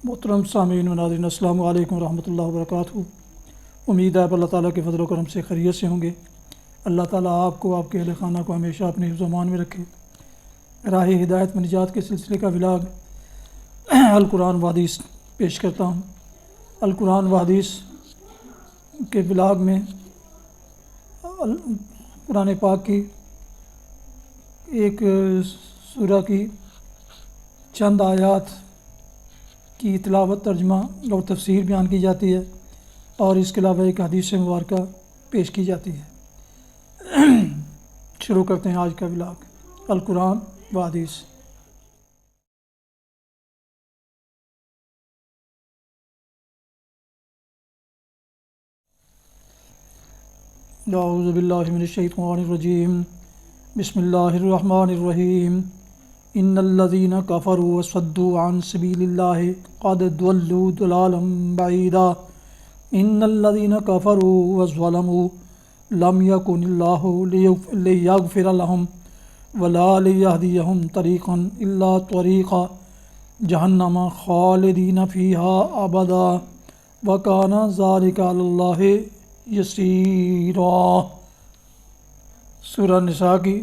محترم سامعین و ناظرین، السلام علیکم ورحمۃ اللہ وبرکاتہ۔ امید ہے آپ اللہ تعالیٰ کے فضل و کرم سے خیریت سے ہوں گے۔ اللہ تعالیٰ آپ کو، آپ کے اہل خانہ کو ہمیشہ اپنے حفظ و امان میں رکھے۔ راہ ہدایت و نجات کے سلسلے کا ولاگ القرآن و حدیث پیش کرتا ہوں۔ القرآن و حدیث کے ولاگ میں قرآن پاک کی ایک سورہ کی چند آیات کی تلاوت، ترجمہ اور تفسیر بیان کی جاتی ہے، اور اس کے علاوہ ایک حدیث مبارکہ پیش کی جاتی ہے۔ شروع کرتے ہیں آج کا ولاگ القرآن و حدیث۔ اعوذ باللہ من الشیطان الرجیم، بسم اللہ الرحمن الرحیم۔ ان الذین کفروا وصدوا عن سبیل اللہ قد ضلوا ضلالا بعیدا۔ ان الذین کفروا وظلموا لم یکن اللہ لیغفر لهم ولا لیہدیہم طریقا الا طریق جہنم خالدین فیہا ابدا وکان ذلک علی اللہ یسیرا۔ سورہ نساء کی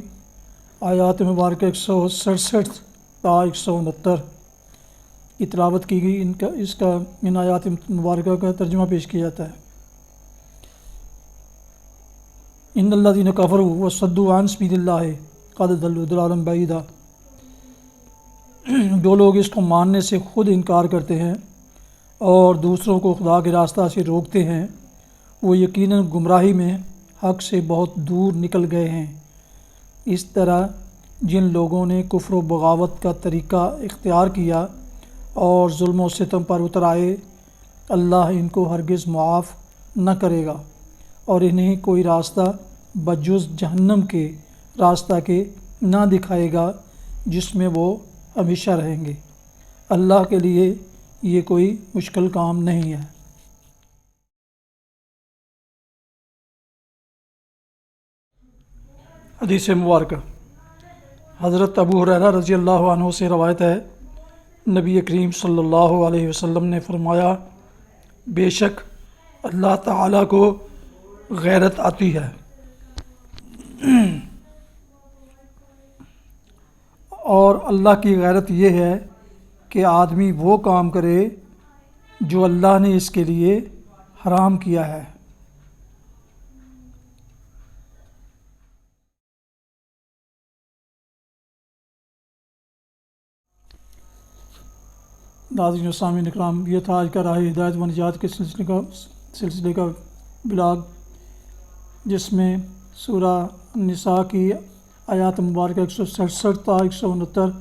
آیات مبارکہ 167 تا 169 کی تلاوت کی گئی۔ ان آیات مبارکہ کا ترجمہ پیش کیا جاتا ہے۔ ان الذین کفروا وصدوا عن سبیل اللہ قد ضلوا ضلالا بعیدا۔ جو لوگ اس کو ماننے سے خود انکار کرتے ہیں اور دوسروں کو خدا کے راستہ سے روکتے ہیں، وہ یقیناً گمراہی میں حق سے بہت دور نکل گئے ہیں۔ اس طرح جن لوگوں نے کفر و بغاوت کا طریقہ اختیار کیا اور ظلم و ستم پر اتر آئے، اللہ ان کو ہرگز معاف نہ کرے گا اور انہیں کوئی راستہ بجز جہنم کے راستہ کے نہ دکھائے گا جس میں وہ ہمیشہ رہیں گے۔ اللہ کے لیے یہ کوئی مشکل کام نہیں ہے۔ حدیث مبارکہ حضرت ابو ہریرہ رضی اللہ عنہ سے روایت ہے، نبی کریم صلی اللہ علیہ وسلم نے فرمایا، بے شک اللہ تعالیٰ کو غیرت آتی ہے اور اللہ کی غیرت یہ ہے کہ آدمی وہ کام کرے جو اللہ نے اس کے لیے حرام کیا ہے۔ ناظرین و سامعین اکرام، یہ تھا آج کا راہ ہدایت و نجات کے سلسلے کا بلاگ، جس میں سورہ نساء کی آیات مبارکہ 167 تا 169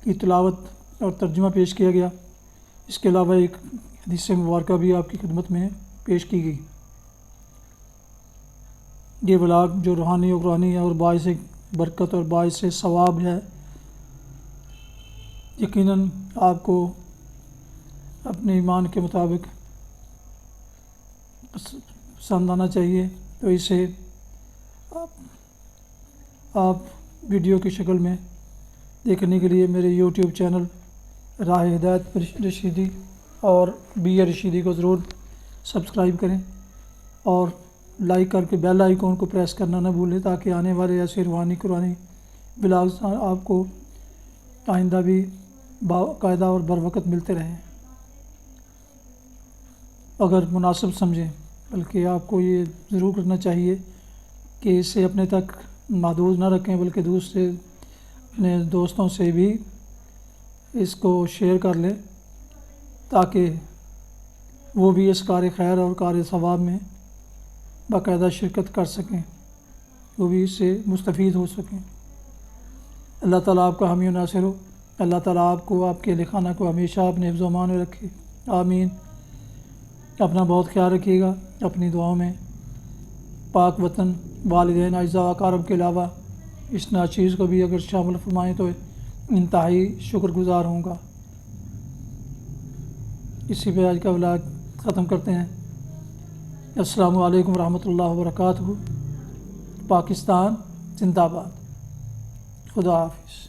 کی تلاوت اور ترجمہ پیش کیا گیا۔ اس کے علاوہ ایک حدیث مبارکہ بھی آپ کی خدمت میں پیش کی گئی۔ یہ بلاگ جو روحانی و قرآنی اور باعث برکت اور باعث ثواب ہے، یقیناً آپ کو اپنے ایمان کے مطابق پسند آنا چاہیے، تو اسے آپ ویڈیو کی شکل میں دیکھنے کے لیے میرے یوٹیوب چینل راہ ہدایت رشیدی اور بی اے رشیدی کو ضرور سبسکرائب کریں اور لائک کر کے بیل آئیکن کو پریس کرنا نہ بھولیں، تاکہ آنے والے ایسے روحانی قرآنی ولاگز آپ کو آئندہ بھی باقاعدہ اور بروقت ملتے رہیں، اگر مناسب سمجھیں۔ بلکہ آپ کو یہ ضرور کرنا چاہیے کہ اسے اپنے تک محدود نہ رکھیں، بلکہ دوسرے اپنے دوستوں سے بھی اس کو شیئر کر لیں، تاکہ وہ بھی اس کار خیر اور کار ثواب میں باقاعدہ شرکت کر سکیں، وہ بھی اس سے مستفید ہو سکیں۔ اللہ تعالیٰ آپ کا حامی و ناصر ہو۔ اللہ تعالیٰ آپ کو، آپ کے اہل خانہ کو ہمیشہ اپنے حفظ و امان میں رکھے، آمین۔ اپنا بہت خیال رکھیے گا۔ اپنی دعاؤں میں پاک وطن، والدین، اعزاء و اقارب کے علاوہ اس ناچیز کو بھی اگر شامل فرمائیں تو انتہائی شکر گزار ہوں گا۔ اسی پہ آج کا ولاگ ختم کرتے ہیں۔ السلام علیکم ورحمۃ اللہ وبرکاتہ۔ پاکستان زندہ باد۔ خدا حافظ۔